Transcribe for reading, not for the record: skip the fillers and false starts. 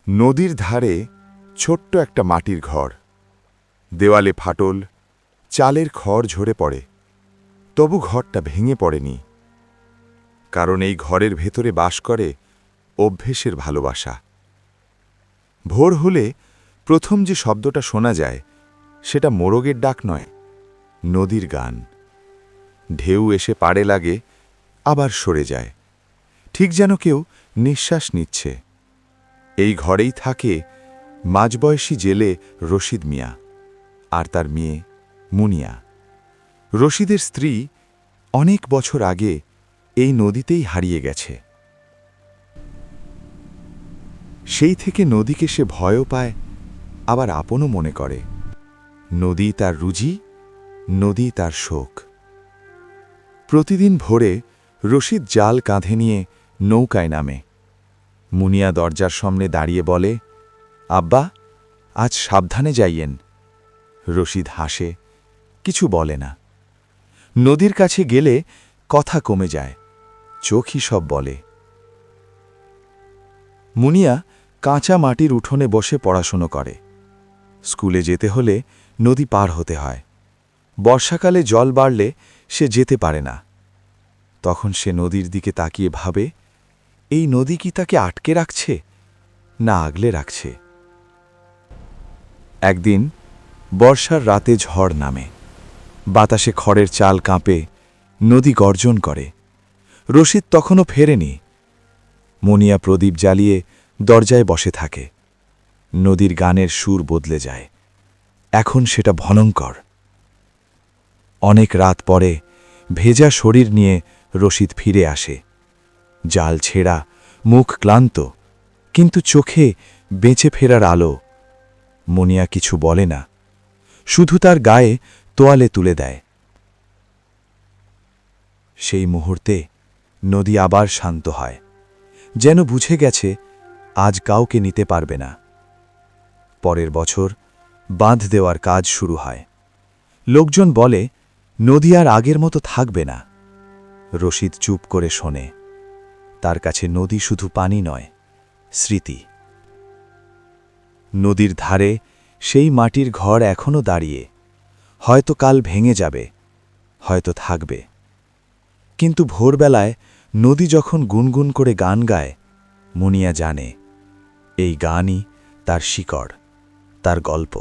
নদীর ধারে ছোট্ট একটা মাটির ঘর, দেওয়ালে ফাটল, চালের খড় ঝরে পড়ে। তবু ঘরটা ভেঙে পড়েনি, কারণ এই ঘরের ভেতরে বাস করে অভ্যেসের ভালোবাসা। ভোর হলে প্রথম যে শব্দটা শোনা যায়, সেটা মোরগের ডাক নয়, নদীর গান। ঢেউ এসে পাড়ে লাগে, আবার সরে যায়, ঠিক যেন কেউ নিঃশ্বাস নিচ্ছে। এই ঘরেই থাকে মাঝবয়সী জেলে রশিদ মিয়া আর তার মেয়ে মুনিয়া। রশিদের স্ত্রী অনেক বছর আগে এই নদীতেই হারিয়ে গেছে। সেই থেকে নদীকে সে ভয়ও পায়, আবার আপনও মনে করে। নদী তার রুজি, নদী তার শোক। প্রতিদিন ভোরে রশিদ জাল কাঁধে নিয়ে নৌকায় নামে। মুনিয়া দরজার সামনে দাঁড়িয়ে বলে, আব্বা, আজ সাবধানে যাইয়েন। রশিদ হাসে, কিছু বলে না। নদীর কাছে গেলে কথা কমে যায়, চোখই সব বলে। মুনিয়া কাঁচা মাটির উঠোনে বসে পড়াশুনো করে। স্কুলে যেতে হলে নদী পার হতে হয়। বর্ষাকালে জল বাড়লে সে যেতে পারে না। তখন সে নদীর দিকে তাকিয়ে ভাবে, এই নদী কি তাকে আটকে রাখছে, না আগলে রাখছে? একদিন বর্ষার রাতে ঝড় নামে। বাতাসে খড়ের চাল কাঁপে, নদী গর্জন করে। রশিদ তখনও ফেরেনি। মুনিয়া প্রদীপ জ্বালিয়ে দরজায় বসে থাকে। নদীর গানের সুর বদলে যায়, এখন সেটা ভয়ঙ্কর। অনেক রাত পরে ভেজা শরীর নিয়ে রশিদ ফিরে আসে। জাল ছেঁড়া, মুখ ক্লান্ত, কিন্তু চোখে বেঁচে ফেরার আলো। মুনিয়া কিছু বলে না, শুধু তার গায়ে তোয়ালে তুলে দেয়। সেই মুহূর্তে নদী আবার শান্ত হয়, যেন বুঝে গেছে আজ কাউকে নিতে পারবে না। পরের বছর বাঁধ দেওয়ার কাজ শুরু হয়। লোকজন বলে নদী আর আগের মতো থাকবে না। রশিদ চুপ করে শোনে। তার কাছে নদী শুধু পানি নয়, স্মৃতি। নদীর ধারে সেই মাটির ঘর এখনো দাঁড়িয়ে, হয়তো কাল ভেঙে যাবে, হয়তো থাকবে। কিন্তু ভোরবেলায় নদী যখন গুনগুন করে গান গায়, মুনিয়া জানে এই গানই তার শিকড়, তার গল্প।